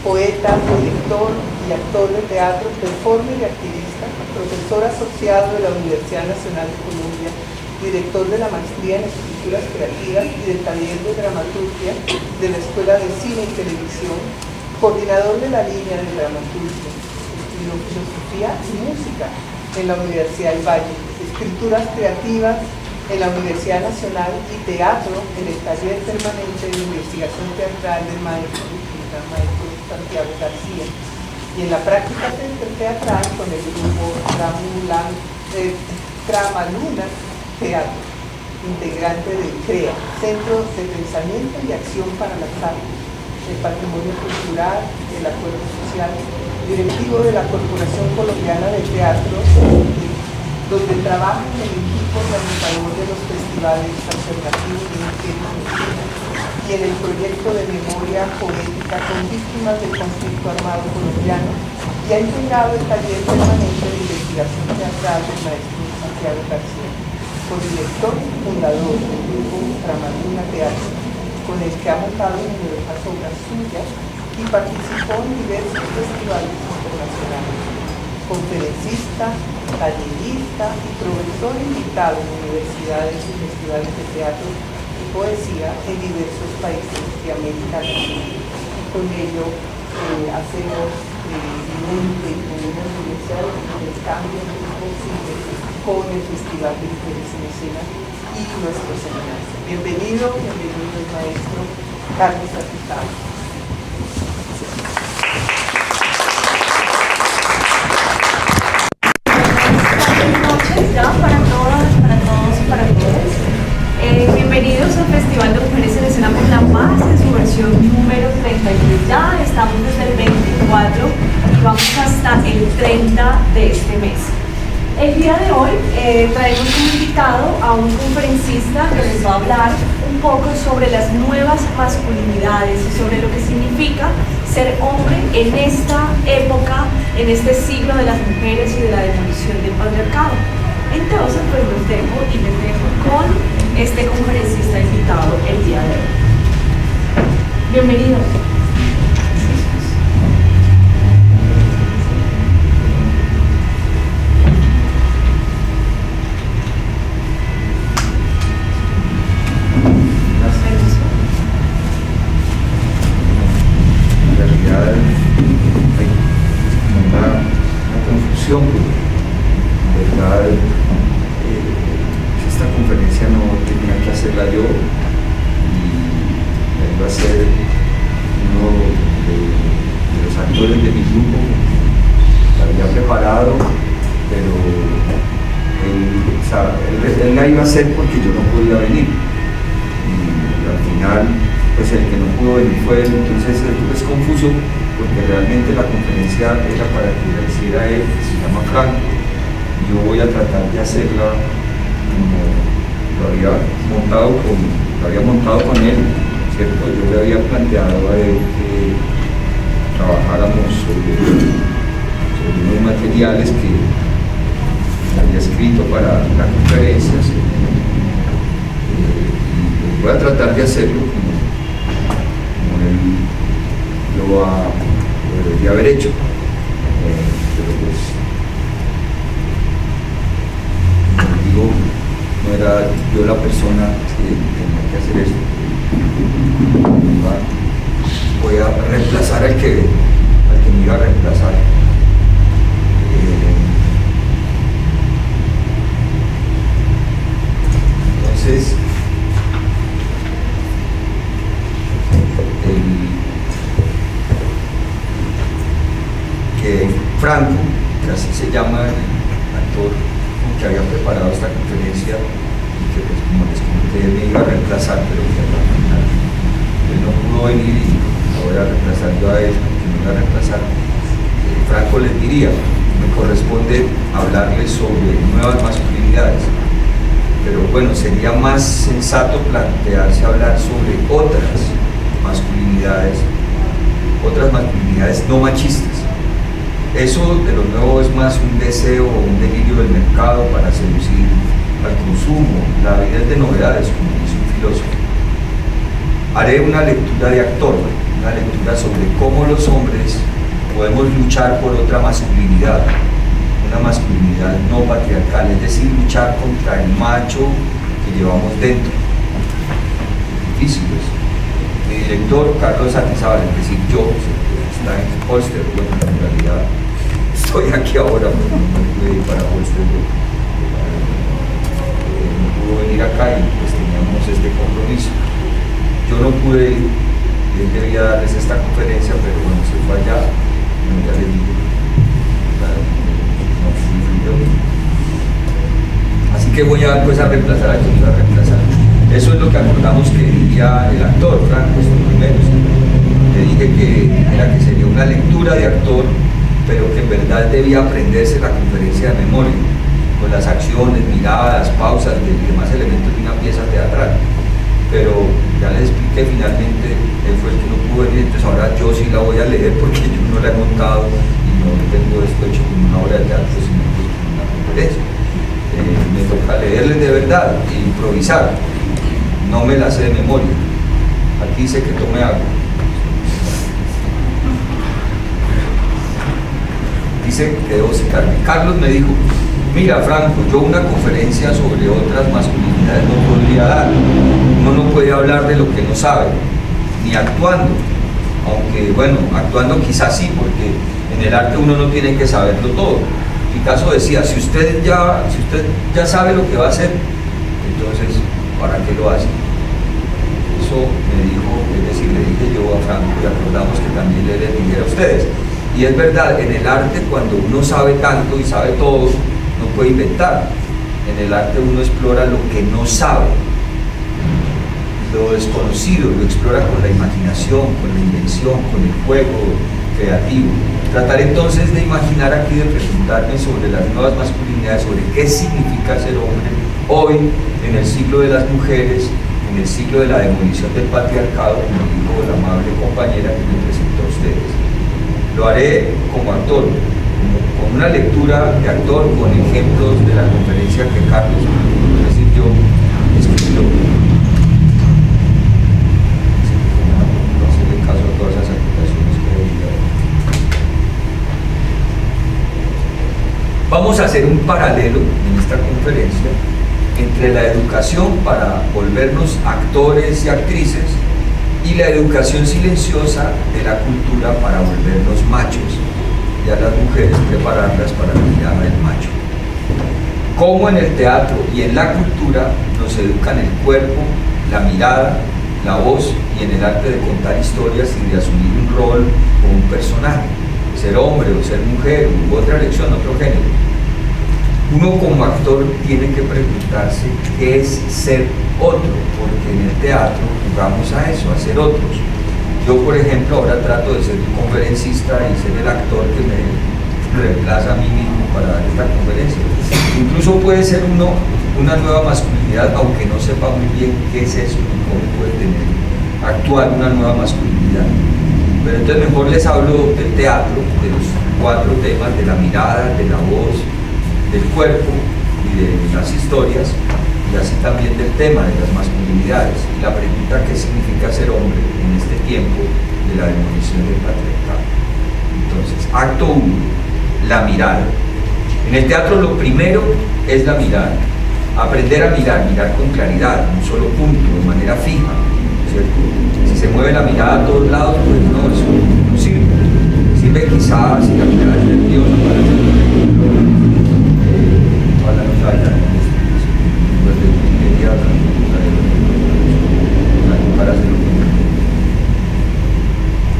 poeta, director y actor de teatro, performer y activista, profesor asociado de la Universidad Nacional de Colombia, director de la maestría en escrituras creativas y del taller de dramaturgia de la Escuela de Cine y Televisión, coordinador de la línea de dramaturgia. Estudió filosofía y música en la Universidad del Valle, escrituras creativas en la Universidad Nacional y teatro en el taller permanente de investigación teatral del maestro Santiago García, y en la práctica teatral con el grupo Tramaluna Teatro, integrante del CREA, Centro de Pensamiento y Acción para las Artes, el Patrimonio Cultural, el Acuerdo Social, directivo de la Corporación Colombiana de Teatro, donde trabaja en el equipo organizador de los festivales alternativos de mujeres y en el proyecto de memoria poética con víctimas del conflicto armado colombiano, y ha integrado el taller permanente de investigación teatral del maestro Santiago García, codirector y fundador del grupo Tramaluna Teatro, con el que ha montado numerosas obras suyas y participó en diversos festivales internacionales. Conferencista, tallerista y profesor invitado en universidades y festivales de teatro y poesía en diversos países de América Latina. Con ello hacemos evidente con una universidad de cambio posible con el Festival de Mujeres en Escena y nuestro seminario. Bienvenido el maestro Carlos Artizado. Ya para todas, para todos y para todas. Bienvenidos al Festival de Mujeres en Escena por la Paz en su versión número 33. Ya estamos desde el 24 y vamos hasta el 30 de este mes. El día de hoy traemos como invitado a un conferencista que les va a hablar un poco sobre las nuevas masculinidades y sobre lo que significa ser hombre en esta época, en este siglo de las mujeres y de la demolición del patriarcado. Entonces, pues los dejo y les dejo con este conferencista invitado el día de hoy. Bienvenidos. En realidad hay una confusión, en verdad esta conferencia no tenía que hacerla yo y iba a ser uno de los actores de mi grupo. La había preparado, pero él la iba a hacer porque yo no podía venir, y al final pues el que no pudo venir fue él. Entonces es confuso porque realmente la conferencia era para que la hiciera él, que se llama Franco. Yo voy a tratar de hacerla como lo había montado con él, ¿cierto? Yo le había planteado a él que trabajáramos sobre unos materiales que había escrito para la conferencia, y voy a tratar de hacerlo como él lo debería haber hecho, pero pues digo, no era yo la persona que tenía que hacer esto. Voy a reemplazar al que me iba a reemplazar. Entonces, que Franco, que así se llama el actor que había preparado esta conferencia y que, pues, como les comenté, me iba a reemplazar, pero al final él no pudo venir y lo voy a reemplazar yo a él, que me iba a reemplazar. Franco les diría, me corresponde hablarles sobre nuevas masculinidades, pero bueno, sería más sensato plantearse hablar sobre otras masculinidades no machistas. Eso de lo nuevo es más un deseo o un delirio del mercado para seducir al consumo. La vida es de novedades, como dice un filósofo. Haré una lectura de actor, una lectura sobre cómo los hombres podemos luchar por otra masculinidad, una masculinidad no patriarcal, es decir, luchar contra el macho que llevamos dentro. Difícil eso. Mi director, Carlos Santizábal, es decir, yo, está en Holster, bueno, en realidad estoy aquí ahora, pero no pude ir para Holster, no pudo venir acá y pues teníamos este compromiso. Yo no pude ir, él debía darles esta conferencia, pero bueno, se fue allá, bueno, ya les digo, no fui yo. Así que voy a, pues, a reemplazar a quien iba a reemplazar. Eso es lo que acordamos que diría el actor, Franco, esto primero. Le dije que era que sería una lectura de actor, pero que en verdad debía aprenderse la conferencia de memoria, con las acciones, miradas, pausas, demás elementos de una pieza teatral. Pero ya les expliqué, finalmente él fue el que no pudo venir, entonces ahora yo sí la voy a leer porque yo no la he montado y no tengo esto hecho como una obra de teatro, sino pues como una conferencia. Me toca leerles de verdad e improvisar, no me la sé de memoria. Aquí dice que tome agua. Dice que debo secarme. Carlos me dijo: mira, Franco, yo una conferencia sobre otras masculinidades no podría dar. Uno no puede hablar de lo que no sabe, ni actuando. Aunque, bueno, actuando quizás sí, porque en el arte uno no tiene que saberlo todo. Picasso decía, si usted ya sabe lo que va a hacer, entonces, ¿para qué lo hace? Eso me dijo, es decir, le dije yo a Franco, y acordamos que también le dijera a ustedes. Y es verdad, en el arte, cuando uno sabe tanto y sabe todo, no puede inventar. En el arte uno explora lo que no sabe, lo desconocido, lo explora con la imaginación, con la invención, con el juego creativo. Tratar entonces de imaginar aquí, de preguntarme sobre las nuevas masculinidades, sobre qué significa ser hombre hoy, en el siglo de las mujeres, en el siglo de la demolición del patriarcado, como dijo la amable compañera que me presentó a ustedes. Lo haré como actor, con una lectura de actor, con ejemplos de la conferencia que Carlos, es decir, yo escribió. No hacerle caso a todas esas aplicaciones que he enviado. Vamos a hacer un paralelo en esta conferencia entre la educación para volvernos actores y actrices y la educación silenciosa de la cultura para volvernos machos y a las mujeres prepararlas para la mirada del macho. Cómo en el teatro y en la cultura nos educan el cuerpo, la mirada, la voz y en el arte de contar historias y de asumir un rol o un personaje, ser hombre o ser mujer u otra elección, otro género. Uno como actor tiene que preguntarse qué es ser otro, porque en el teatro jugamos a eso, a ser otros. Yo, por ejemplo, ahora trato de ser un conferencista y ser el actor que me reemplaza a mí mismo para dar esta conferencia. Incluso puede ser uno una nueva masculinidad, aunque no sepa muy bien qué es eso y cómo puede actuar una nueva masculinidad. Pero entonces mejor les hablo del teatro, de los 4 temas, de la mirada, de la voz, del cuerpo y de las historias, y así también del tema de las masculinidades y la pregunta qué significa ser hombre en este tiempo de la demolición del patriarcado. Entonces, acto 1, la mirada. En el teatro lo primero es la mirada, aprender a mirar con claridad, en un solo punto, de manera fija, ¿cierto? Si se mueve la mirada a todos lados, pues no, eso no sirve. Sirve quizás si la mirada es nerviosa para hacer la mirada para hacerlo.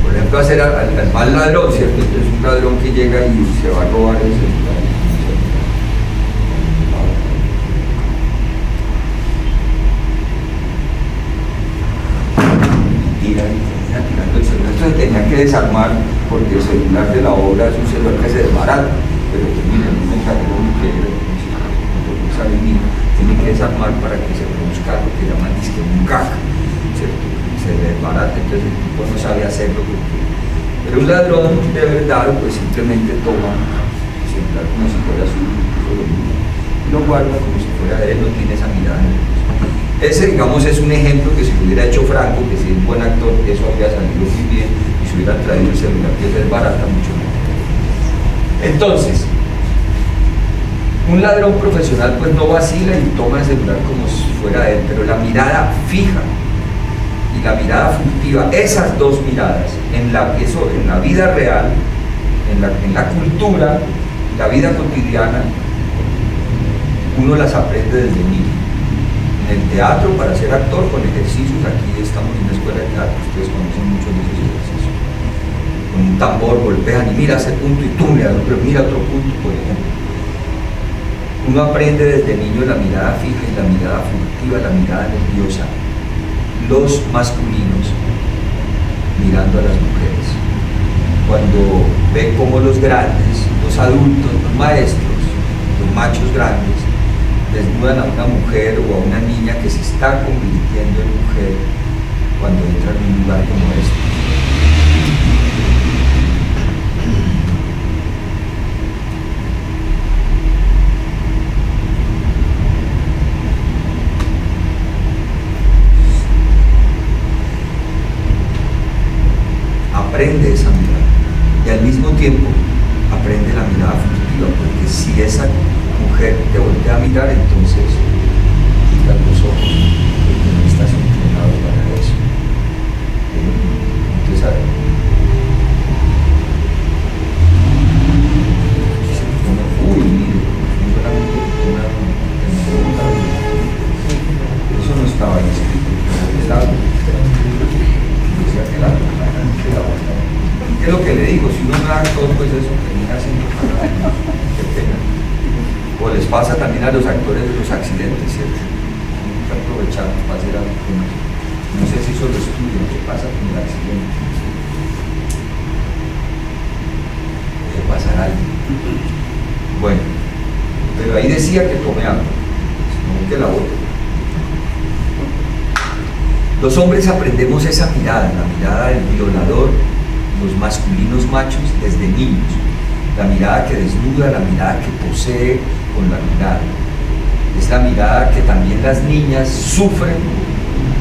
Por ejemplo, hacer al mal ladrón, ¿cierto? Es un ladrón que llega y se va a robar el celular. Tirando el celular. Entonces tenía que desarmar porque el celular de la obra es un celular que se desbarata, pero pues miren, un mensajero que tiene que desarmar para que se produzca lo que llaman disque un gag, ¿cierto? Se desbarata, entonces el tipo no sabe hacerlo pero un ladrón de verdad pues simplemente toma el celular como si fuera suyo y lo guarda como si fuera de él, no tiene esa mirada. Ese, digamos, es un ejemplo que si lo hubiera hecho Franco, que si es un buen actor, eso habría salido muy bien, y si hubiera traído el celular, que es barata, mucho mejor. Entonces, un ladrón profesional pues no vacila y toma el celular como si fuera él, pero la mirada fija y la mirada furtiva, esas dos miradas, en la vida real, en la cultura, la vida cotidiana, uno las aprende desde niño. En el teatro, para ser actor, con ejercicios, aquí estamos en una escuela de teatro, ustedes conocen muchos de esos ejercicios. Con un tambor golpean y mira ese punto y tú mira otro punto, por ejemplo. Uno aprende desde niño la mirada fija y la mirada furtiva, la mirada nerviosa, los masculinos mirando a las mujeres. Cuando ve cómo los grandes, los adultos, los maestros, los machos grandes, desnudan a una mujer o a una niña que se está convirtiendo en mujer cuando entra en un lugar como este. Aprende esa mirada y al mismo tiempo aprende la mirada furtiva, porque si esa mujer te voltea a mirar, entonces quita los ojos, porque no estás entrenado para eso. Entonces, a ver, uy, mire, eso no estaba escrito, es lo que le digo, si uno no es actor, pues eso termina siendo qué pena. O les pasa también a los actores de los accidentes, ¿cierto? Hay que aprovechar para hacer algo. No sé si eso lo estudian, qué pasa con el accidente. Puede pasar algo. Bueno, pero ahí decía que tome agua, no que la bote. Los hombres aprendemos esa mirada, la mirada del violador, los masculinos machos desde niños, la mirada que desnuda, la mirada que posee con la mirada. Es la mirada que también las niñas sufren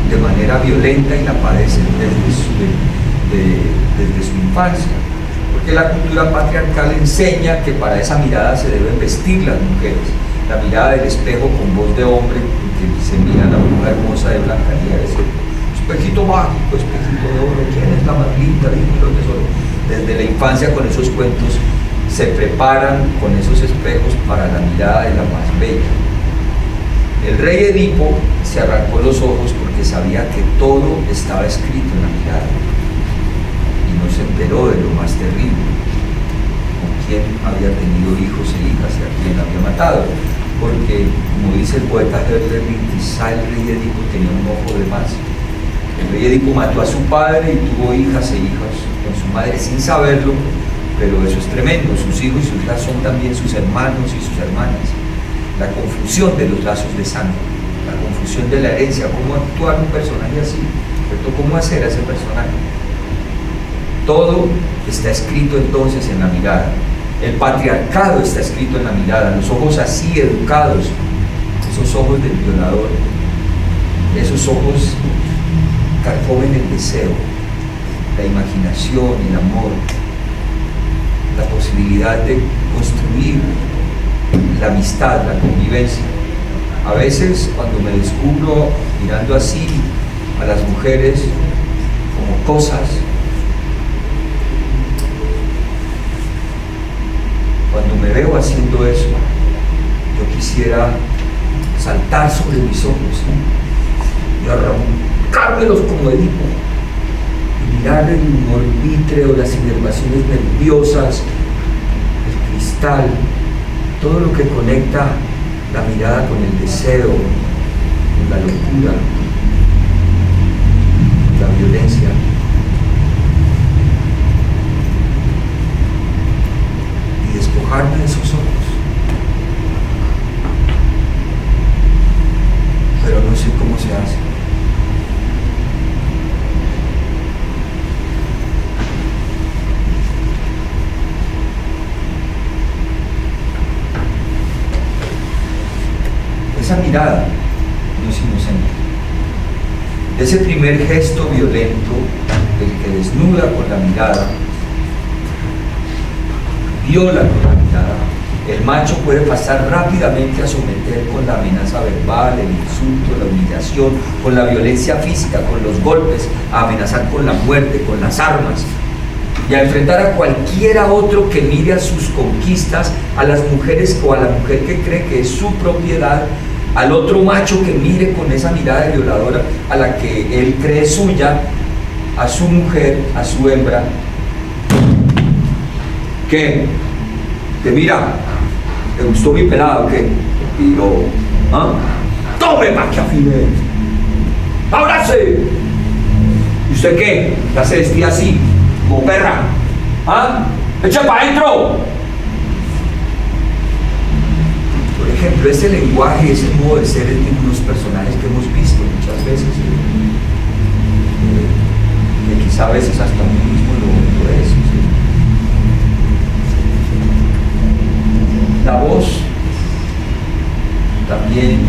de manera violenta y la padecen desde su infancia, porque la cultura patriarcal enseña que para esa mirada se deben vestir las mujeres, la mirada del espejo con voz de hombre, que se mira a la bruja hermosa de Blancanieves, espejito mágico, espejito de oro, ¿quién es la más linda? Desde la infancia con esos cuentos se preparan con esos espejos para la mirada de la más bella. El rey Edipo se arrancó los ojos porque sabía que todo estaba escrito en la mirada y no se enteró de lo más terrible, con quién había tenido hijos e hijas y a quién había matado, porque como dice el poeta Herder, quizá el rey Edipo tenía un ojo de más. El rey Edipo mató a su padre y tuvo hijas e hijos con su madre sin saberlo, pero eso es tremendo. Sus hijos y sus hijas son también sus hermanos y sus hermanas. La confusión de los lazos de sangre, la confusión de la herencia, cómo actuar un personaje así, ¿cierto? ¿Cómo hacer a ese personaje? Todo está escrito entonces en la mirada. El patriarcado está escrito en la mirada, los ojos así educados, esos ojos del violador, esos ojos carcomen el deseo, la imaginación, el amor, la posibilidad de construir la amistad, la convivencia. A veces cuando me descubro mirando así a las mujeres como cosas, cuando me veo haciendo eso, yo quisiera saltar sobre mis ojos, ¿sí? Y arrancármelos como Edipo y mirar el humor vítreo, las inervaciones nerviosas, el cristal, todo lo que conecta la mirada con el deseo, con la locura, con la violencia. Y despojarme de esos ojos. Pero no sé cómo se hace. Esa mirada no es inocente. ese primer gesto violento, el que desnuda con la mirada, viola con la mirada, el macho puede pasar rápidamente a someter con la amenaza verbal, el insulto, la humillación, con la violencia física, con los golpes, a amenazar con la muerte, con las armas, y a enfrentar a cualquiera otro que mire a sus conquistas, a las mujeres o a la mujer que cree que es su propiedad, al otro macho que mire con esa mirada violadora a la que él cree suya, a su mujer, a su hembra. ¿Qué? ¿Te mira? ¿Te gustó mi pelado o qué? Y yo, ¿ah? ¡Tome pa' que afine! ¡Ábrase! ¿Y usted qué? ¿Ya se vestía así? Como perra. ¿Ah? ¡Eche para adentro! Por ejemplo, ese lenguaje, ese modo de ser de unos personajes que hemos visto muchas veces, que quizá a veces hasta uno mismo lo es. ¿Sí? La voz también,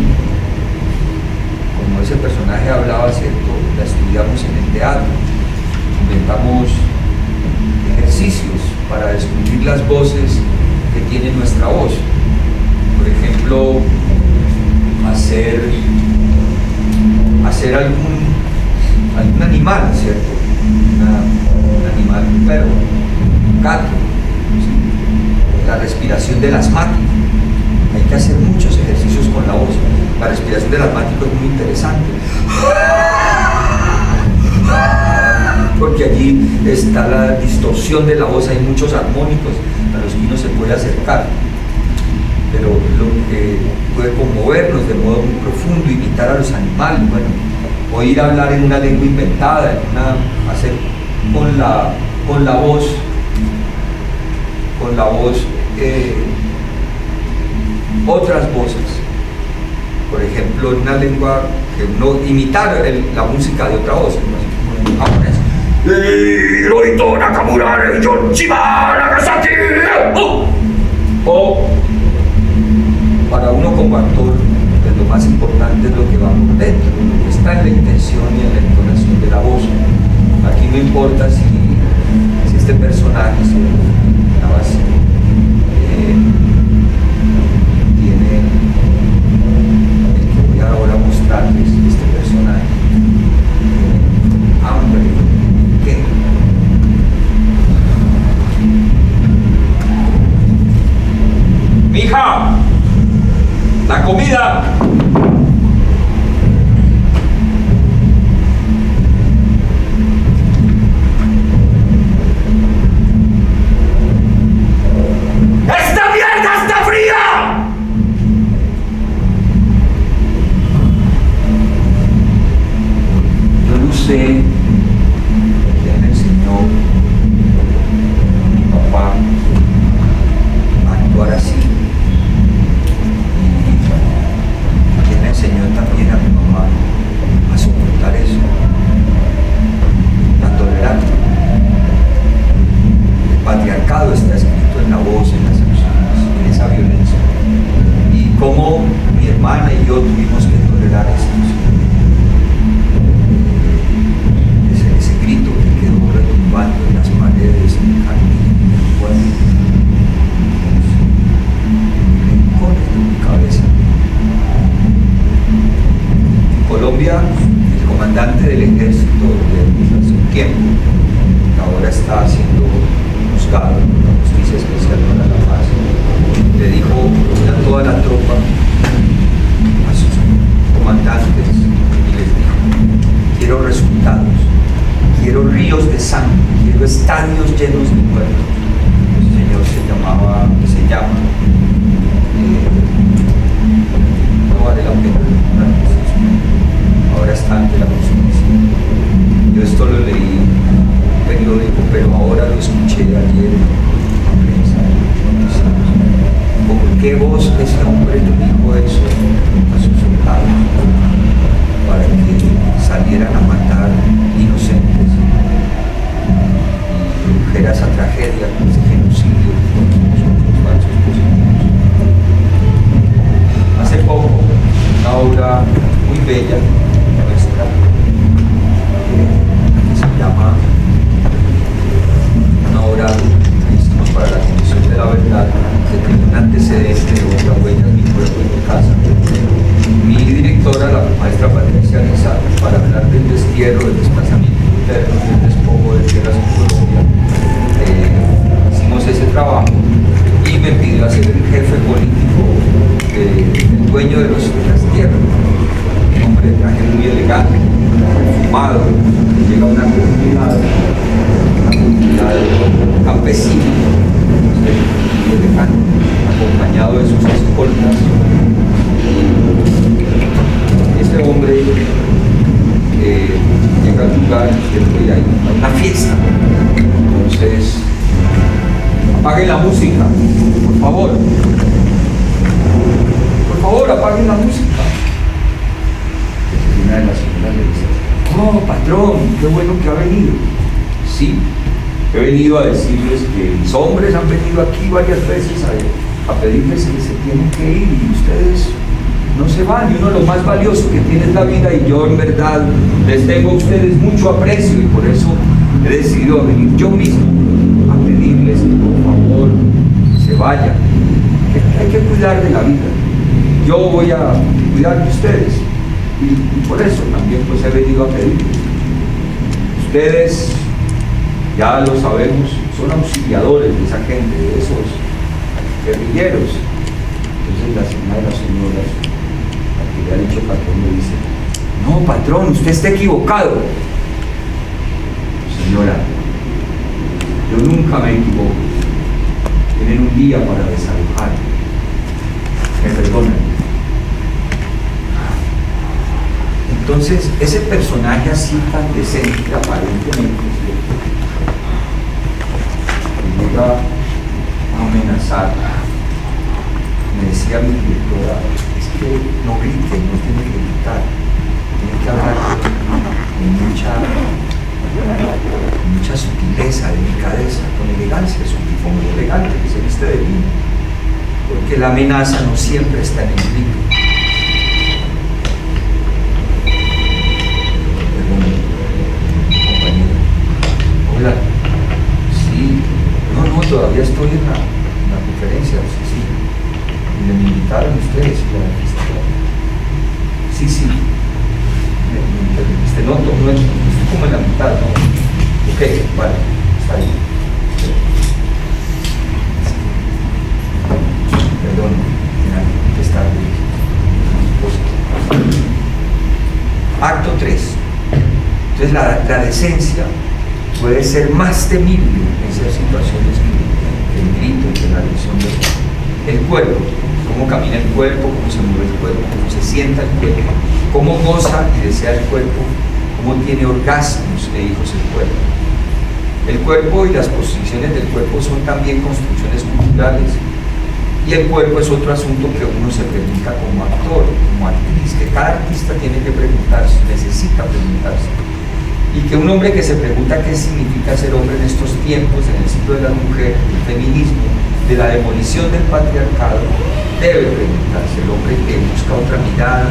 como ese personaje hablaba, ¿cierto? La estudiamos en el teatro, inventamos ejercicios para descubrir las voces que tiene nuestra voz. Por ejemplo, hacer algún animal, ¿cierto? Un animal, un perro, un gato, ¿sí? La respiración del asmático. Hay que hacer muchos ejercicios con la voz. La respiración del asmático es muy interesante, porque allí está la distorsión de la voz, hay muchos armónicos a los que uno se puede acercar, pero lo que puede conmovernos de modo muy profundo, imitar a los animales, bueno, oír hablar en una lengua inventada, hacer con la voz otras voces, por ejemplo, en una lengua que uno imitar la música de otra voz, como en japonés. O para uno como actor, pues lo más importante es lo que va por dentro, lo que está en la intención y en la entonación de la voz. Aquí no importa si este personaje, tiene el que voy ahora a mostrarles, este personaje, hambre, ¿qué? ¡Mija! ¡La comida! ¡Esta mierda está fría! Yo no sé quién me enseñó mi papá a actuar así. Y quién me enseñó también a mi mamá a soportar eso, a tolerar. El patriarcado está escrito en la voz, en las acciones, en esa violencia. Y cómo mi hermana y yo tuvimos que tolerar esto. Ese grito que quedó retumbando en las paredes, en el jardín, en el cuarto, en rincones de mi cabeza. En Colombia, el comandante del ejército de hace un tiempo, que ahora está siendo juzgado por la Justicia Especial para la Paz, le dijo a toda la tropa, a sus comandantes, y les dijo: quiero resultados, quiero ríos de sangre, quiero estadios llenos de muertos. El señor se llama, no vale la pena, ahora está ante la justicia. Yo esto lo leí en un periódico, pero ahora lo escuché ayer en la prensa. ¿Con qué voz ese hombre le dijo eso a sus soldados para que salieran a matar inocentes y produjera esa tragedia, ese genocidio con nosotros falsos positivos? Hace poco, una obra muy bella nuestra, destierro, del desplazamiento interno, del despojo de tierras en Colombia. Hicimos ese trabajo y me pidió hacer el jefe político, el dueño de las tierras. Un hombre de traje muy elegante, fumado, llega a una comunidad campesina, muy elegante, acompañado de sus escoltas. Este hombre llega al lugar y hay una fiesta. Entonces, apaguen la música, por favor. Por favor, apaguen la música. Entonces una de las señoras le dice: oh, patrón, qué bueno que ha venido. Sí, he venido a decirles que mis hombres han venido aquí varias veces a pedirles que se tienen que ir y ustedes no se van, y uno de lo más valioso que tiene es la vida, y yo en verdad les tengo a ustedes mucho aprecio, y por eso he decidido venir yo mismo a pedirles que por favor se vayan, que hay que cuidar de la vida. Yo voy a cuidar de ustedes, y por eso también pues he venido a pedirles. Ustedes, ya lo sabemos, son auxiliadores de esa gente, de esos guerrilleros. Entonces una de las señoras, la que le ha dicho patrón, le dice: no, patrón, usted está equivocado. Señora, yo nunca me equivoco. Tienen un día para desalojar. Me perdonan. Entonces, ese personaje así tan decente, aparentemente, llega a amenazar. Me decía mi directora: es que no griten, no tienen que gritar, tienen que hablar con mucha sutileza, delicadeza, con elegancia. Es un tipo muy elegante que se viste de lino, porque la amenaza no siempre está en el grito. Perdón, compañero. Hola. Sí. No, todavía estoy en la conferencia, sí. Y me invitaron ustedes a la fiesta. Sí. No, estoy como en la mitad, ¿no? Ok, vale, está ahí. Perdón, tenía que contestar Acto 3. Entonces la decencia puede ser más temible en esas situaciones que el grito, que la agresión del cuerpo. Cómo camina el cuerpo, cómo se mueve el cuerpo, cómo se sienta el cuerpo, cómo goza y desea el cuerpo, cómo tiene orgasmos e hijos el cuerpo. El cuerpo y las posiciones del cuerpo son también construcciones culturales, y el cuerpo es otro asunto que uno se pregunta como actor, como actriz, que cada artista tiene que preguntarse, necesita preguntarse. Y que un hombre que se pregunta qué significa ser hombre en estos tiempos, en el siglo de la mujer, del feminismo, de la demolición del patriarcado, debe preguntarse. El hombre que busca otra mirada,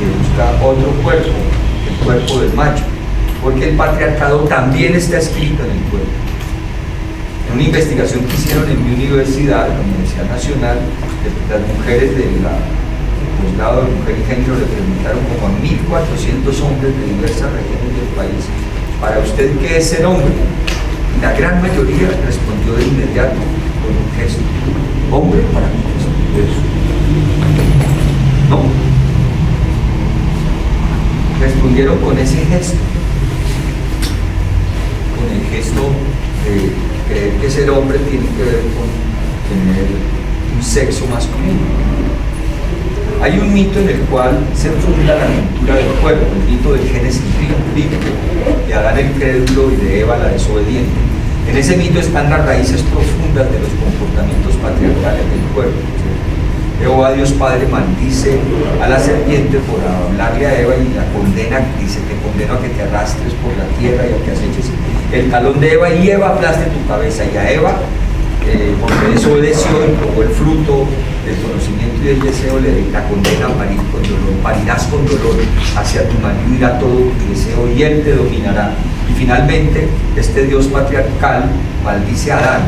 que busca otro cuerpo, el cuerpo del macho, porque el patriarcado también está escrito en el cuerpo. En una investigación que hicieron en mi universidad, la Universidad Nacional, las mujeres del posgrado de Mujer y Género le preguntaron como a 1.400 hombres de diversas regiones del país: ¿para usted qué es ser hombre? Y la gran mayoría respondió de inmediato con un gesto: hombre para mí es eso. No. Respondieron con ese gesto, con el gesto de creer que ser hombre tiene que ver con tener un sexo masculino. Hay un mito en el cual se funda la cultura del cuerpo, el mito del Génesis bíblico, de Adán el crédulo y de Eva la desobediente. En ese mito están las raíces profundas de los comportamientos patriarcales del cuerpo. Jehová Dios Padre maldice a la serpiente por hablarle a Eva y la condena, dice: te condeno a que te arrastres por la tierra y a que aceches el talón de Eva, y Eva aplaste tu cabeza. Y a Eva, porque desobedeció y probó el fruto del conocimiento y del deseo, le la condena a parir con dolor. Parirás con dolor, hacia tu marido irá todo tu deseo y él te dominará. Y finalmente, este Dios patriarcal maldice a Adán: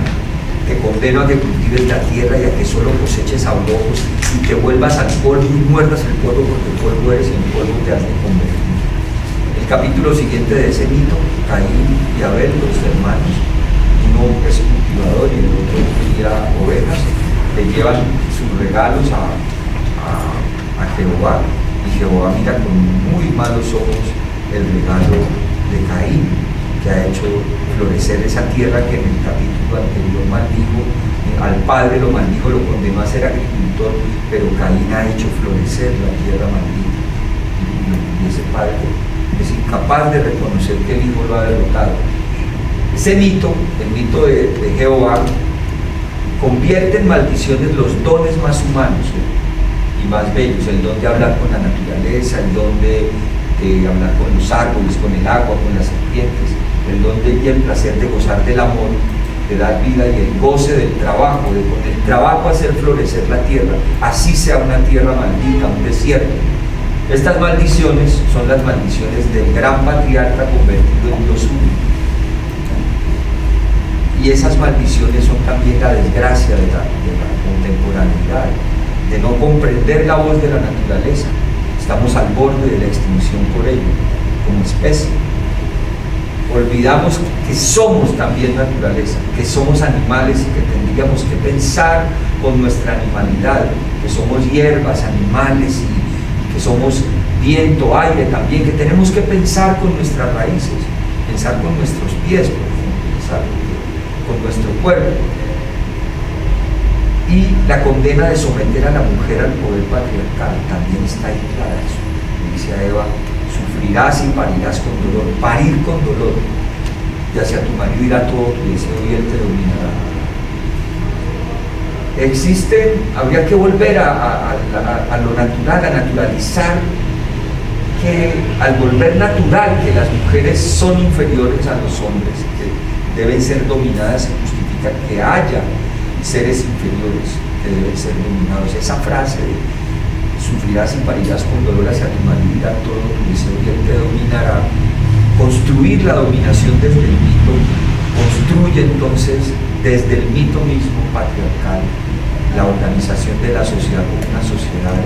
te condeno a que cultives la tierra y a que solo coseches abrojos y te vuelvas al polvo y muerdas el polvo, porque el polvo eres y en polvo te has de convertir. El capítulo siguiente de ese mito, Caín y Abel, los hermanos, uno es cultivador y el otro cría ovejas, le llevan sus regalos a Jehová, y Jehová mira con muy malos ojos el regalo de Caín, que ha hecho florecer esa tierra que en el capítulo anterior maldijo, al padre lo maldijo, lo condenó a ser agricultor, pero Caín ha hecho florecer la tierra maldita, y ese padre es incapaz de reconocer que el hijo lo ha derrotado. Ese mito, el mito de Jehová, convierte en maldiciones los dones más humanos y más bellos, el don de hablar con la naturaleza, el don de hablar con los árboles, con el agua, con las serpientes, el don y el placer de gozar del amor, de dar vida, y el goce del trabajo, de con el trabajo hacer florecer la tierra, así sea una tierra maldita, un desierto. Estas maldiciones son las maldiciones del gran patriarca convertido en Dios único. Y esas maldiciones son también la desgracia de la contemporaneidad, de no comprender la voz de la naturaleza. Estamos al borde de la extinción por ello, como especie. Olvidamos que somos también naturaleza, que somos animales y que tendríamos que pensar con nuestra animalidad, que somos hierbas, animales y que somos viento, aire también, que tenemos que pensar con nuestras raíces, pensar con nuestros pies, por ejemplo, pensar con nuestro cuerpo. Y la condena de someter a la mujer al poder patriarcal también está ahí clara. Dice a Eva: sufrirás y parirás con dolor. Parir con dolor, y hacia tu marido irá todo tu deseo y él te dominará. Habría que volver a lo natural, a naturalizar que al volver natural que las mujeres son inferiores a los hombres, que deben ser dominadas, se justifica que haya seres inferiores que deben ser dominados. Esa frase de sufrirás y parirás con dolor, hacia tu marido irá todo tu deseo y él te dominará. Construir la dominación desde el mito construye entonces desde el mito mismo patriarcal la organización de la sociedad como una sociedad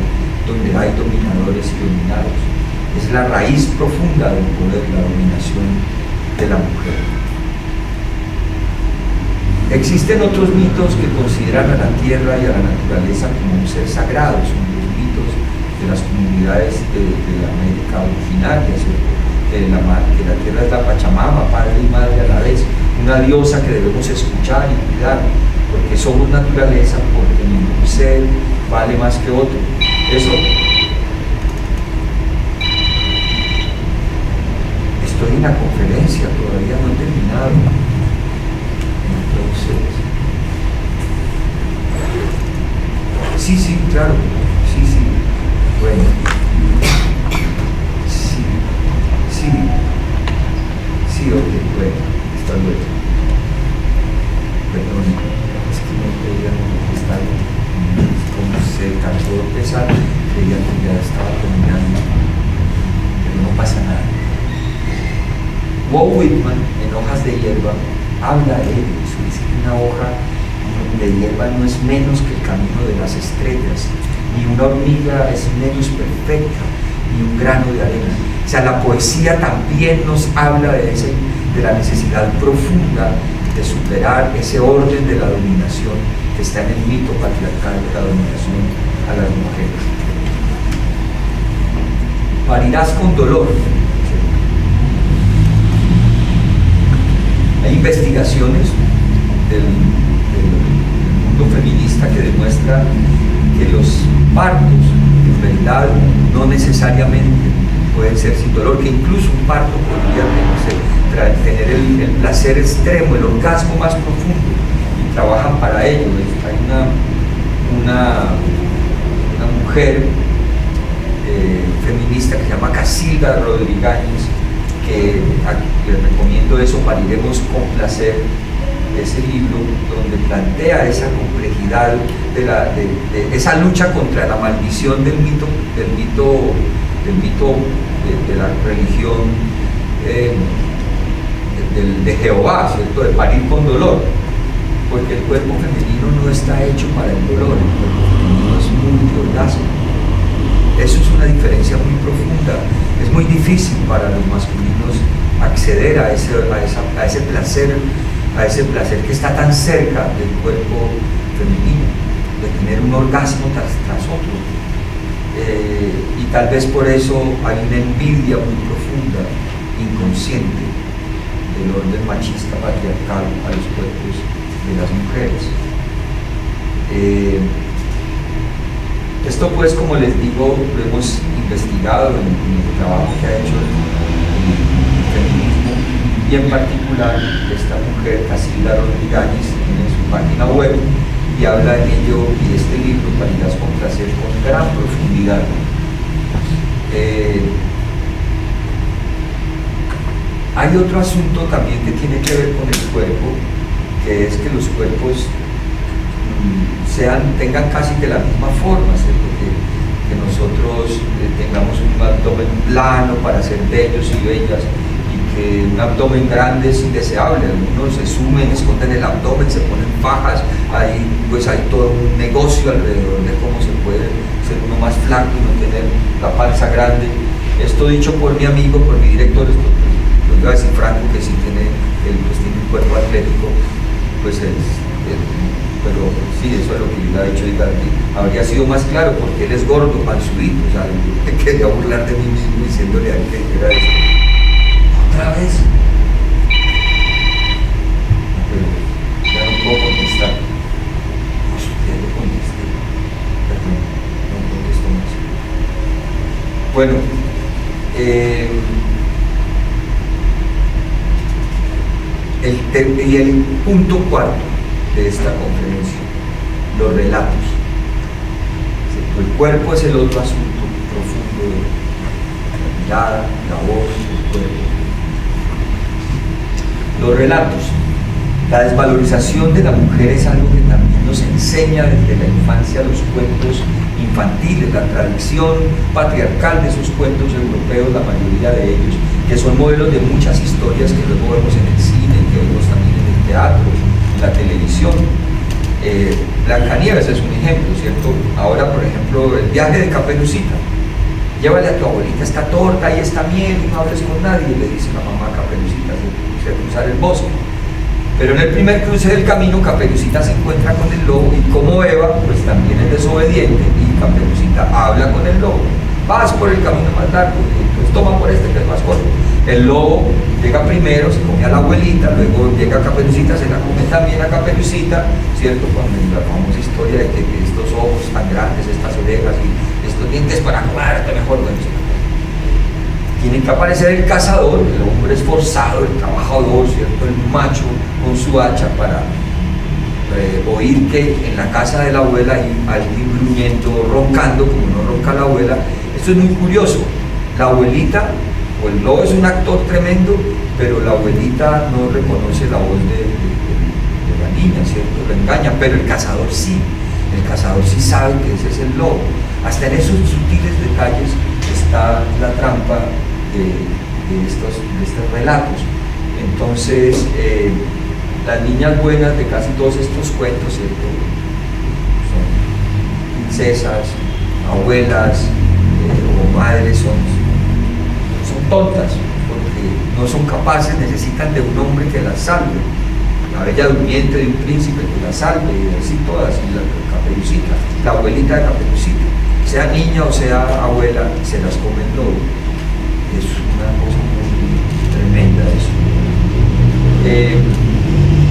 donde hay dominadores y dominados. Es la raíz profunda del poder, la dominación de la mujer. Existen otros mitos que consideran a la tierra y a la naturaleza como un ser sagrado. Son los mitos de las comunidades de la América originaria, ¿cierto? Que la tierra es la Pachamama, padre y madre a la vez, una diosa que debemos escuchar y cuidar, porque somos naturaleza, porque ningún ser vale más que otro. Eso. Estoy en la conferencia, todavía no he terminado. Entonces, sí, claro, sí, bueno, sí, ok, bueno, está luego. Perdón, es que no creía que estaba, como se tardó de empezar, creía que ya estaba terminando, pero no pasa nada. Walt Whitman, en Hojas de Hierba, habla de ello. Dice que una hoja de hierba no es menos que el camino de las estrellas, ni una hormiga es menos perfecta, ni un grano de arena. O sea, la poesía también nos habla de la necesidad profunda de superar ese orden de la dominación que está en el mito patriarcal de la dominación a las mujeres. Parirás con dolor. Hay investigaciones del mundo feminista que demuestran que los partos, en verdad, no necesariamente pueden ser sin dolor, que incluso un parto podría tener el placer extremo, el orgasmo más profundo, y trabajan para ello. Hay una mujer feminista que se llama Casilda Rodríguez, que les recomiendo eso, Pariremos con placer, ese libro donde plantea esa complejidad de esa lucha contra la maldición del mito de la religión de Jehová, ¿cierto? De parir con dolor, porque el cuerpo femenino no está hecho para el dolor, el cuerpo femenino es multiorgasmo. Eso es una diferencia muy profunda es muy difícil para los masculinos acceder a ese placer que está tan cerca del cuerpo femenino, de tener un orgasmo tras otro. Y tal vez por eso hay una envidia muy profunda, inconsciente, del orden machista patriarcal a los cuerpos de las mujeres. Esto pues, como les digo, lo hemos investigado en el trabajo que ha hecho el feminismo, y en particular esta mujer, Casilda Rodríguez, tiene su página web y habla en ello, y este libro, Paridas con Placer, con gran profundidad. Hay otro asunto también que tiene que ver con el cuerpo, que es que los cuerpos tengan casi que la misma forma, ¿cierto? Que nosotros tengamos un abdomen plano para ser bellos y bellas, y que un abdomen grande es indeseable. Algunos se sumen, esconden el abdomen, se ponen fajas, pues hay todo un negocio alrededor de cómo se puede ser uno más flaco y no tener la panza grande. Esto dicho por mi amigo, por mi director, lo iba a decir Franco, que sí tiene un cuerpo atlético, pues pero sí, eso es lo que yo le he dicho, habría sido más claro, porque él es gordo, panzudito, o sea, me quería burlar de mí mismo diciéndole a él que era eso. Otra vez. Pero ya no puedo contestar. No, ya le contesté. Perdón, no contesto más. Bueno, el punto cuarto de esta conferencia, los relatos. El cuerpo es el otro asunto profundo de la mirada, la voz, el cuerpo. Los relatos. La desvalorización de la mujer es algo que también nos enseña desde la infancia los cuentos infantiles, la tradición patriarcal de esos cuentos europeos, la mayoría de ellos, que son modelos de muchas historias que luego vemos en el cine, que vemos también en el teatro, en la televisión. Blancanieves es un ejemplo, ¿cierto? Ahora, por ejemplo, el viaje de Caperucita. Llévale a tu abuelita esta torta y esta miel y no hables con nadie, le dice la mamá a Caperucita, se cruzar el bosque. Pero en el primer cruce del camino, Caperucita se encuentra con el lobo, y como Eva, pues también es desobediente, y Caperucita habla con el lobo. Vas por el camino más largo, pues toma por este que es más corto. El lobo llega primero, se come a la abuelita, luego llega Caperucita, se la come también a Caperucita, ¿cierto? Con la famosa historia de que estos ojos tan grandes, estas orejas y estos dientes para comerte mejor, bueno, tiene que aparecer el cazador, el hombre esforzado, el trabajador, ¿cierto? El macho con su hacha para oír que en la casa de la abuela hay alguien gruñendo, roncando, como no ronca la abuela. Esto es muy curioso. La abuelita, o el lobo es un actor tremendo, pero la abuelita no reconoce la voz de la niña, ¿cierto? Lo engaña, pero el cazador sí. El cazador sí sabe que ese es el lobo. Hasta en esos sutiles detalles está la trampa de estos relatos. Entonces, las niñas buenas de casi todos estos cuentos, ¿cierto? Son princesas, abuelas o madres, son tontas, porque no son capaces, necesitan de un hombre que las salve. La bella durmiente de un príncipe que las salve, y así todas, y la Caperucita, la abuelita de Caperucita, sea niña o sea abuela, se las come el lobo. Es una cosa muy tremenda eso.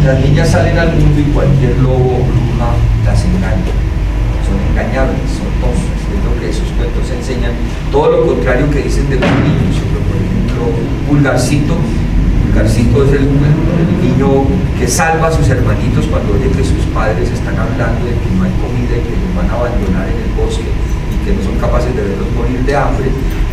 Las niñas salen al mundo y cualquier lobo o bruja las engaña. Son engañables, son tontas, es lo que esos cuentos enseñan. Todo lo contrario que dicen de los niños. Por ejemplo, Pulgarcito es el niño que salva a sus hermanitos cuando oye que sus padres están hablando de que no hay comida y que los van a abandonar en el bosque y que no son capaces de verlos morir de hambre.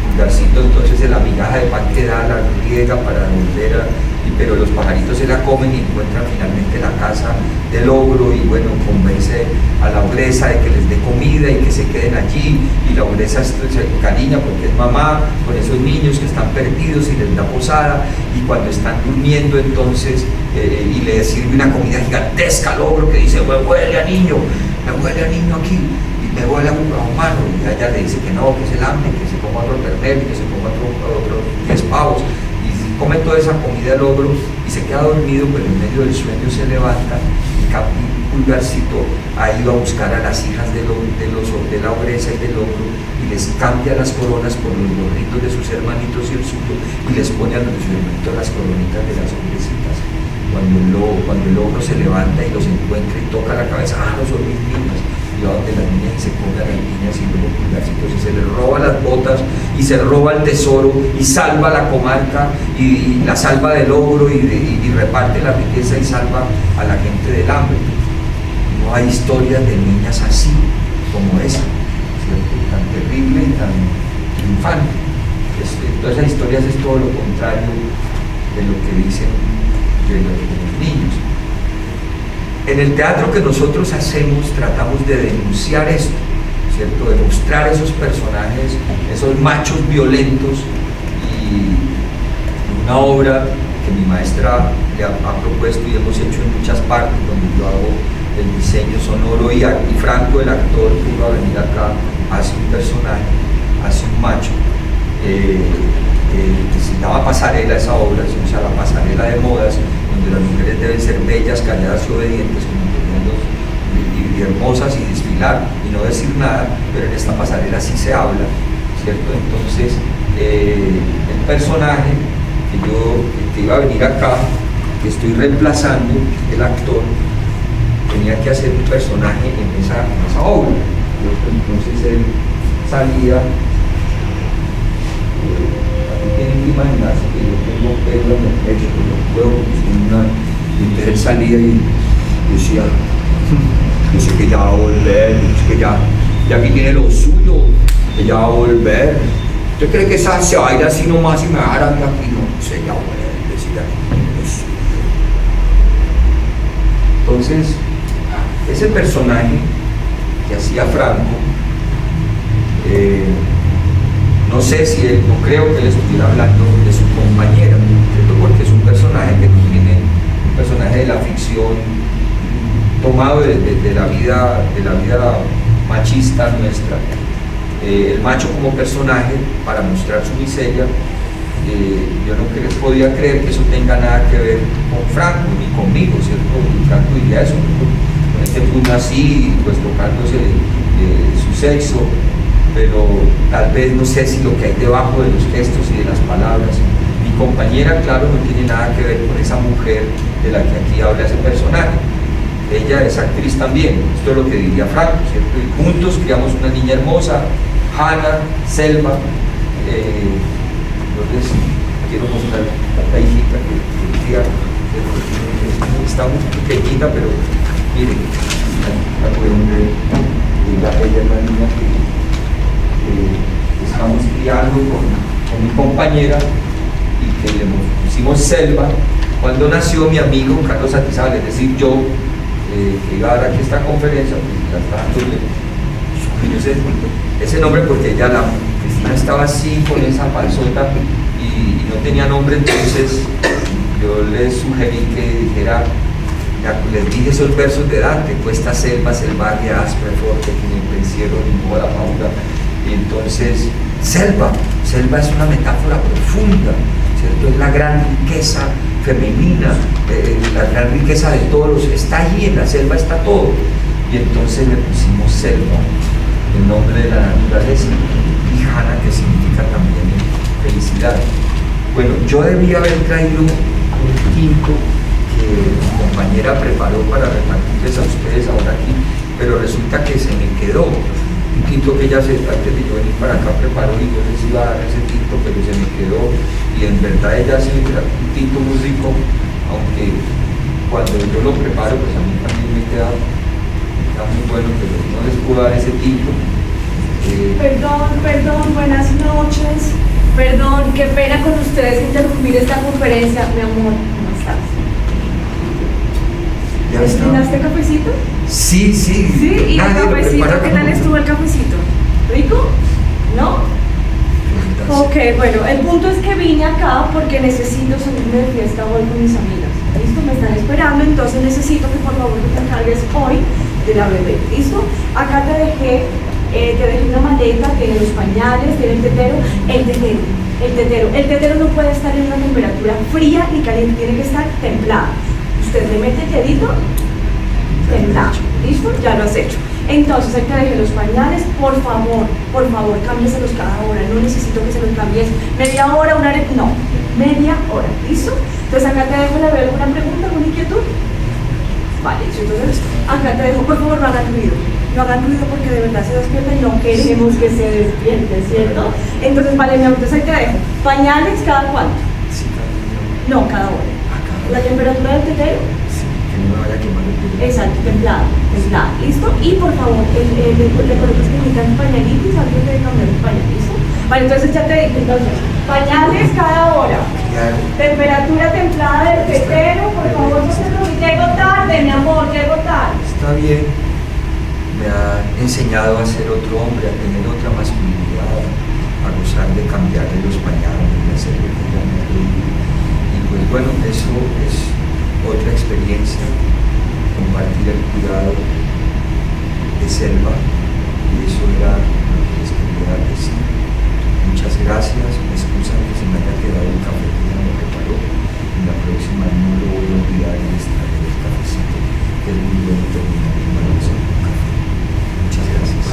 Pulgarcito entonces en la migaja de pan que da la riega para volver pero los pajaritos se la comen y encuentran finalmente la casa del ogro, y bueno, convence a la ogresa de que les dé comida y que se queden allí, y la ogresa se encariña porque es mamá con esos niños que están perdidos y les da posada, y cuando están durmiendo entonces y le sirve una comida gigantesca al ogro que dice, me huele a niño aquí, me huele a humano, y ella le dice que no, que es el hambre, que se coma otro ternero, que se coma otro 10 pavos, y come toda esa comida el ogro y se queda dormido, pero en medio del sueño se levanta y Pulgarcito ha ido a buscar a las hijas de la ogresa y del ogro y les cambia las coronas por los gorritos de sus hermanitos y el suyo, y les pone a los de sus hermanitos las coronitas de las ogresitas. Cuando el ogro se levanta y los encuentra y toca la cabeza, no son mis niñas, y va donde las niñas y se come a las niñas, y luego Pulgarcito se les roba las botas y se roba el tesoro y salva la comarca y la salva del ogro y reparte la riqueza y salva a la gente del hambre. No hay historias de niñas así como esa, ¿cierto? Tan terrible y tan triunfante. Todas esas historias es todo lo contrario de lo que dicen de los niños. En el teatro que nosotros hacemos tratamos de denunciar esto, ¿cierto? De mostrar esos personajes, esos machos violentos, y una obra que mi maestra le ha propuesto y hemos hecho en muchas partes, donde yo hago el diseño sonoro y Franco, el actor que iba a venir acá, hace un personaje, hace un macho, que se llama Pasarela. Esa obra se usa la pasarela de modas, donde las mujeres deben ser bellas, calladas y obedientes, y hermosas, y desfilar y no decir nada, pero en esta pasarela sí se habla, ¿cierto? Entonces el personaje que iba a venir acá, que estoy reemplazando, el actor, tenía que hacer un personaje en esa obra. Entonces él salía, aquí tienen que imaginarse que yo tengo pelo en el pecho, que yo puedo, entonces él salía y decía, yo sé que ya va a volver, yo sé que ya aquí tiene lo suyo, que ya va a volver. ¿Usted cree que se va a ir así nomás y me va a dar a mí aquí? No sé, ya vuelve, decía, lo suyo. Entonces, ese personaje que hacía Franco, no sé si él, no creo que él estuviera hablando de su compañera, ¿cierto? Porque es un personaje que tiene, un personaje de la ficción tomado de la vida machista nuestra, el macho como personaje para mostrar su miseria. Yo no podía creer que eso tenga nada que ver con Franco ni conmigo, ¿cierto? Franco diría eso, con este puño así, pues tocándose su sexo, pero tal vez no sé si lo que hay debajo de los gestos y de las palabras. Mi compañera, claro, no tiene nada que ver con esa mujer de la que aquí habla ese personaje. Ella es actriz también, esto es lo que diría Franco, ¿cierto? Y juntos criamos una niña hermosa, Hannah, Selva. Entonces quiero mostrar la hijita que está muy pequeñita, pero miren, la pueden ver. Ella es la niña que estamos criando con mi compañera y que le pusimos Selva. Cuando nació mi amigo Carlos Atizabal, es decir, yo, que iba a dar aquí esta conferencia, pues ya está dándole ese nombre, porque ella, Cristina, estaba así con esa panzota y no tenía nombre. Entonces yo les sugerí que dijera, les dije esos versos de Dante: cuesta selva, selvaje, áspera, fuerte, que en el pensiero ni moda paura. Y entonces selva es una metáfora profunda, ¿cierto? Es la gran riqueza femenina, la gran riqueza de todos, está allí, en la selva está todo. Y entonces le pusimos Selva, el nombre de la naturaleza, y Hannah, que significa también felicidad. Bueno, yo debía haber traído un tinto que mi compañera preparó para repartirles a ustedes ahora aquí, pero resulta que se me quedó un tinto que ella antes de yo venir para acá preparó, y yo les iba a dar ese tinto, pero se me quedó. Y en verdad ella sí me queda un tinto muy rico, aunque cuando yo lo preparo, pues a mí también me queda muy bueno, pero no les puedo dar ese tinto. Perdón, buenas noches. Perdón, qué pena con ustedes interrumpir esta conferencia. Mi amor, ¿cómo estás? ¿Ya está? ¿Terminaste cafecito? Sí. Sí, ¿y el cafecito? ¿Qué tal estuvo el cafecito? ¿Rico? ¿No? Ok, bueno, el punto es que vine acá porque necesito salirme de fiesta hoy con mis amigas. ¿Listo? Me están esperando, entonces necesito que por favor te encargues hoy de la bebé. ¿Listo? Acá te dejé Te dejé una maleta, tiene los pañales, tiene el tetero. El tetero no puede estar en una temperatura fría ni caliente, tiene que estar templado. Usted le mete el dedito, templado. ¿Listo? Ya lo has hecho. Entonces, ahí te dejé los pañales. Por favor, cámbieselos cada hora. No necesito que se los cambies media hora, una hora. No, media hora. ¿Listo? Entonces, acá te dejo, ¿le veo alguna pregunta, alguna inquietud? Vale, entonces, acá te dejo, por favor, no hagan ruido. No hagan ruido porque de verdad se despierta y no queremos que se despierte, ¿cierto? Entonces, vale, mi amor, entonces ahí te dejo. ¿Pañales cada cuánto? Sí, cada día. No, cada hora. ¿La temperatura del tetero? Sí, que no me vaya a quemar el pelo. Exacto, templado, ¿listo? Y por favor, le colocas que necesitan pañalitos, alguien debe cambiar el pañal, ¿listo? Vale, entonces ya te dije, entonces, pañales cada hora, Claro. temperatura templada del tetero, por favor, no se lo llego tarde, mi amor, llego tarde. Está bien, me ha enseñado a ser otro hombre, a tener otra masculinidad, a gozar de cambiarle los pañales, de hacer lo que ella me ha pedido. Y pues bueno, eso es otra experiencia, compartir el cuidado de Selva, y eso era lo que les quería decir. Muchas gracias, me excusan que se me haya quedado el café que ella me preparó, y la próxima no lo voy a olvidar y les traeré el cafecito, que es muy bueno terminar tomándose un café. Muchas gracias.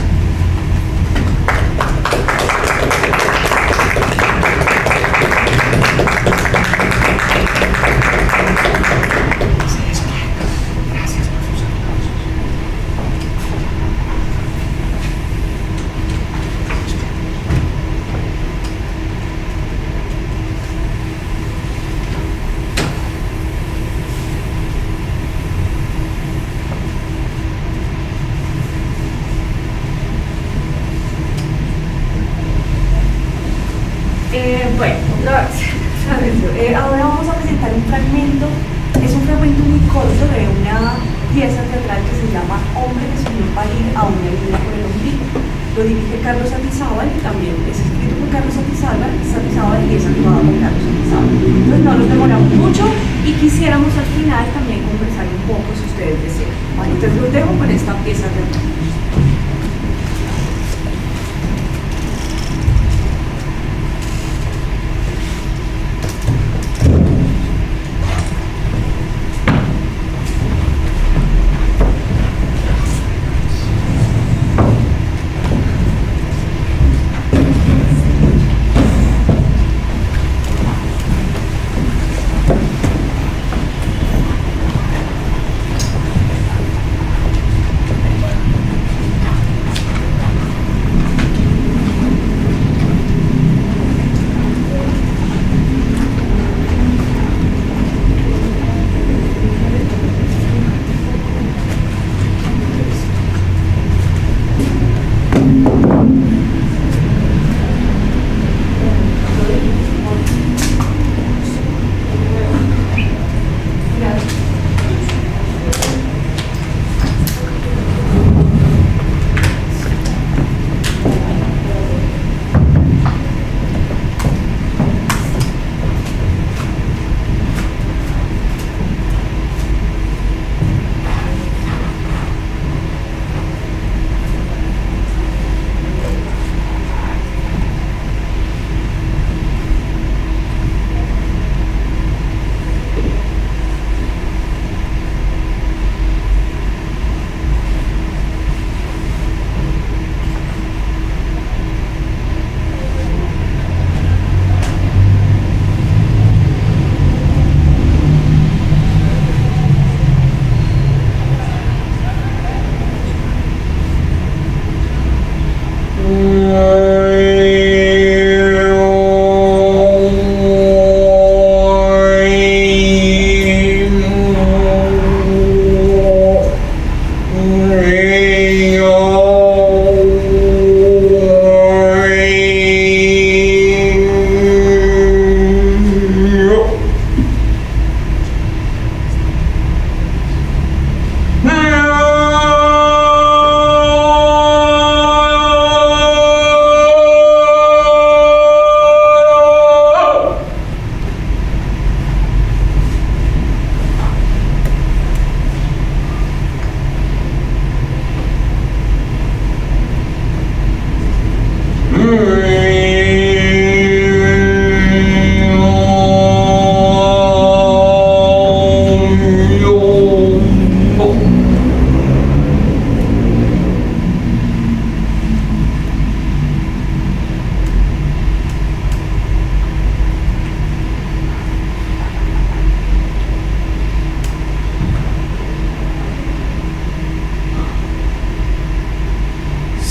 Bueno, ahora vamos a presentar un fragmento, es un fragmento muy corto de una pieza teatral que se llama Hombre que soñó parir a una herida por el ombligo. Lo dirige Carlos Satizábal y también es escrito por Carlos Satizábal y es actuado por Carlos Satizábal. Entonces no nos demoramos mucho y quisiéramos al final también conversar un poco si ustedes desean. Bueno, entonces los dejo con esta pieza teatral.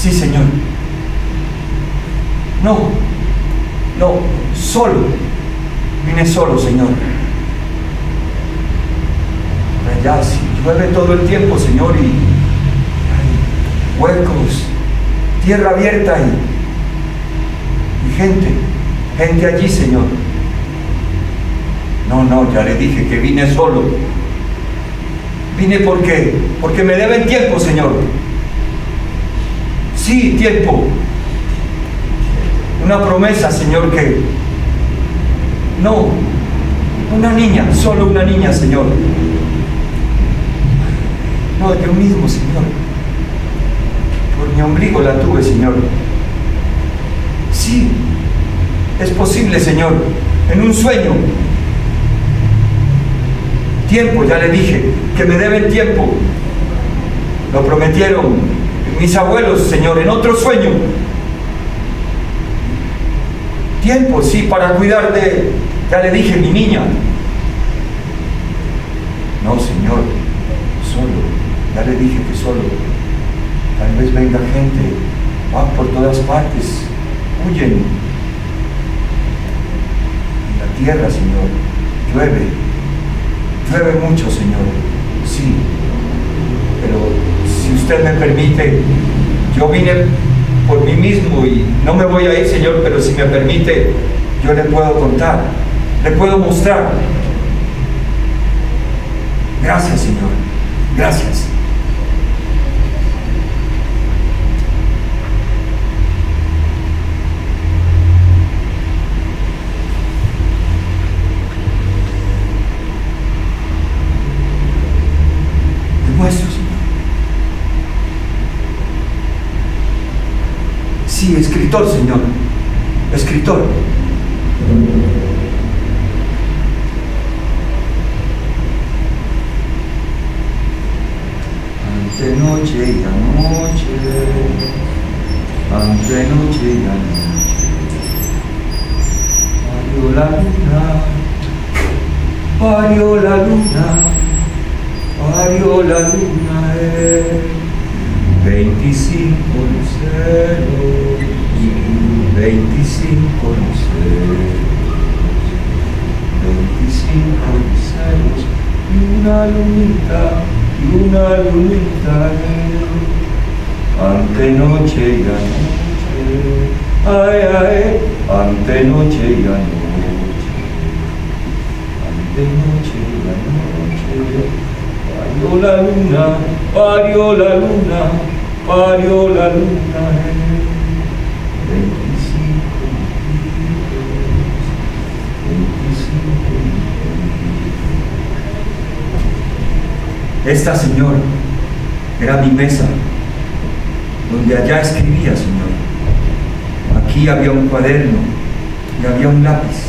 Sí, Señor. No, solo. Vine solo, Señor. Allá, si llueve todo el tiempo, Señor, y hay huecos, tierra abierta y gente allí, Señor. No, ya le dije que vine solo. Vine porque me deben tiempo, Señor. Sí, tiempo. Una promesa, Señor, que no, una niña, solo una niña, Señor. No, yo mismo, Señor. Por mi ombligo la tuve, Señor. Sí, es posible, Señor, en un sueño. Tiempo, ya le dije, que me deben tiempo. Lo prometieron mis abuelos, Señor, en otro sueño. Tiempo, sí, para cuidar de, ya le dije, mi niña. No, Señor, solo, ya le dije que solo. Tal vez venga gente, van por todas partes, huyen. En la tierra, Señor, llueve mucho, Señor, sí. Pero si usted me permite, yo vine por mí mismo y no me voy a ir, Señor, pero si me permite, yo le puedo contar, le puedo mostrar. Gracias, Señor, gracias. Demuestro, Señor. Sí, escritor, Señor, escritor. Ante noche y anoche, ante noche y anoche, parió la luna, parió la luna, parió la luna, 25 luceros, 25 luceros, 25 luceros, y una lunita, ante noche y anoche, ay, ay, ante noche y anoche, ante noche y anoche, parió la luna, parió la luna, parió la luna, 25 Esta, Señor, era mi mesa, donde allá escribía, Señor. Aquí había un cuaderno y había un lápiz.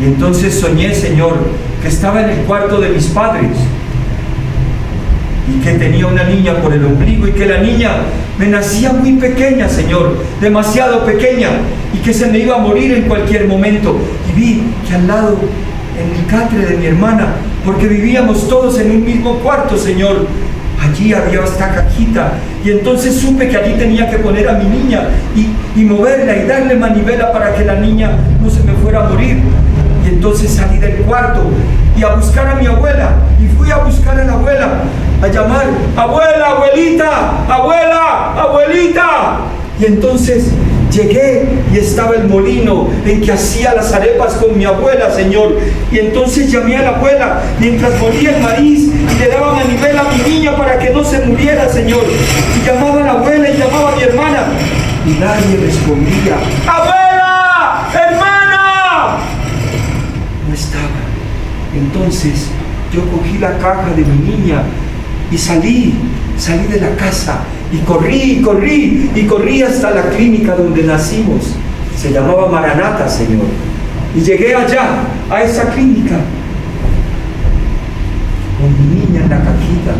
Y entonces soñé, Señor, que estaba en el cuarto de mis padres y que tenía una niña por el ombligo y que la niña me nacía muy pequeña, Señor, demasiado pequeña, y que se me iba a morir en cualquier momento. Y vi que al lado, en el catre de mi hermana, porque vivíamos todos en un mismo cuarto, Señor, allí había esta cajita, y entonces supe que allí tenía que poner a mi niña y moverla y darle manivela para que la niña no se me fuera a morir. Y entonces salí del cuarto y a buscar a mi abuela, y fui a buscar a la abuela, a llamar: abuela, abuelita, abuela, abuelita. Y entonces llegué y estaba el molino en que hacía las arepas con mi abuela, Señor. Y entonces llamé a la abuela mientras molía el maíz y le daba manivela a mi niña para que no se muriera, Señor. Y llamaba a la abuela y llamaba a mi hermana y nadie respondía. ¡Abuela! ¡Hermana! No estaba. Entonces yo cogí la caja de mi niña y salí de la casa. Y corrí hasta la clínica donde nacimos. Se llamaba Maranata, Señor. Y llegué allá, a esa clínica, con mi niña en la cajita.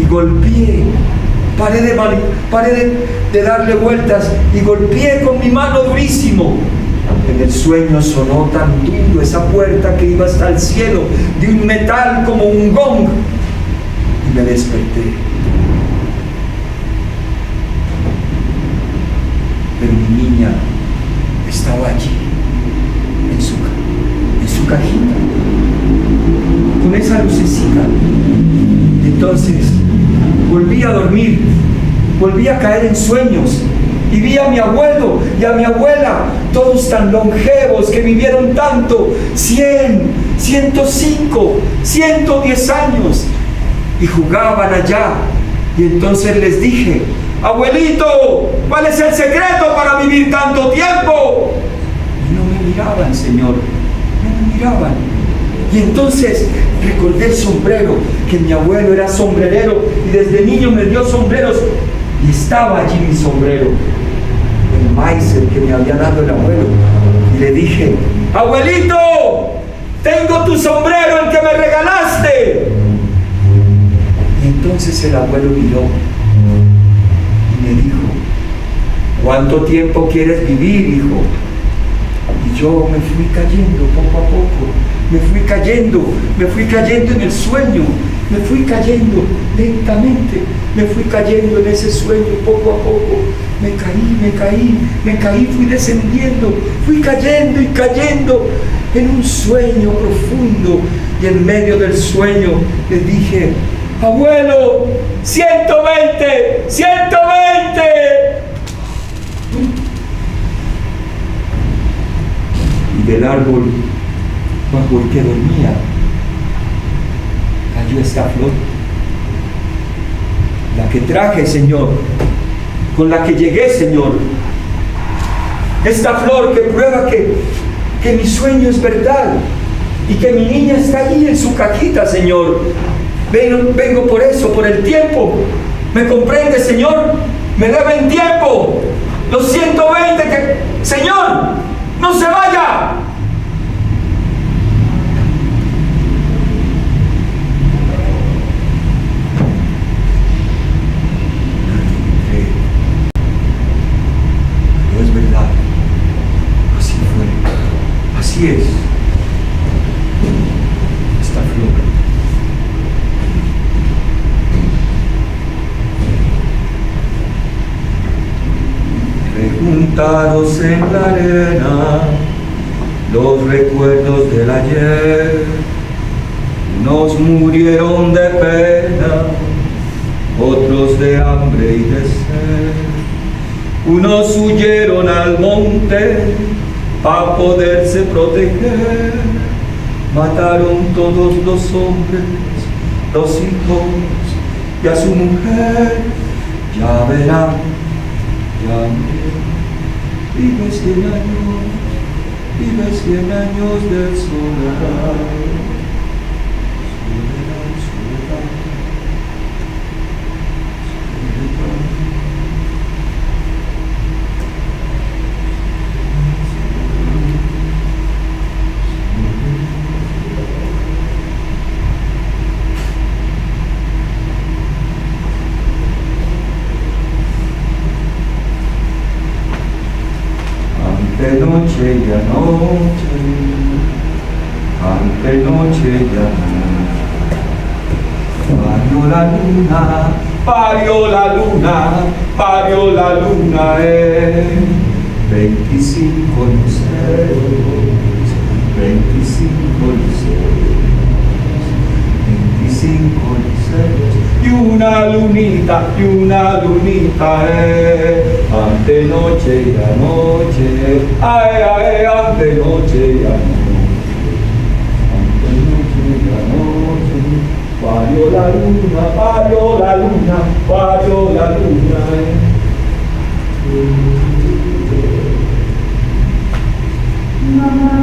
Y golpeé, paré de darle vueltas y golpeé con mi mano durísimo. En el sueño sonó tan duro esa puerta que iba hasta el cielo, de un metal como un gong. Y me desperté. estaba allí, en su cajita, con esa lucecita. Entonces volví a dormir, volví a caer en sueños y vi a mi abuelo y a mi abuela, todos tan longevos que vivieron tanto, 100, 105, 110 años, y jugaban allá. Y entonces les dije: abuelito, ¿cuál es el secreto para vivir tanto tiempo? Y no me miraban, Señor, no me miraban. Y entonces recordé el sombrero, que mi abuelo era sombrerero y desde niño me dio sombreros, y estaba allí mi sombrero, el Meiser que me había dado el abuelo. Y le dije: abuelito, tengo tu sombrero, el que me regalaste. Y entonces el abuelo miró y me dijo: ¿cuánto tiempo quieres vivir, hijo? Y yo me fui cayendo poco a poco, me fui cayendo en el sueño, me fui cayendo lentamente, me fui cayendo en ese sueño poco a poco, me caí, fui descendiendo, fui cayendo y cayendo en un sueño profundo, y en medio del sueño le dije: abuelo, 120, 120. Y del árbol bajo el que dormía cayó esta flor, la que traje, Señor, con la que llegué, Señor. Esta flor que prueba que mi sueño es verdad y que mi niña está allí en su cajita, Señor. Vengo por eso, por el tiempo. ¿Me comprende, Señor? Me deben tiempo. Los 120 que... Señor, ¡no se vaya! Pero es verdad. Así fue. Así es. Esta flor. Juntados en la arena, los recuerdos del ayer. Unos murieron de pena, otros de hambre y de sed. Unos huyeron al monte para poderse proteger. Mataron todos los hombres, los hijos y a su mujer. Ya verán, ya vive 100 años, vive 100 años de soledad. Soledad, soledad, soledad. Ante noche y anoche, ante noche y anoche, parió la luna, parió la luna, parió la luna, 25 luceros, 25 luceros, 25 luceros, y una lunita, ante noche y anoche, ay, ay, ante noche y anoche, ante noche y anoche, parió la luna, parió la luna, parió la luna. Mamá.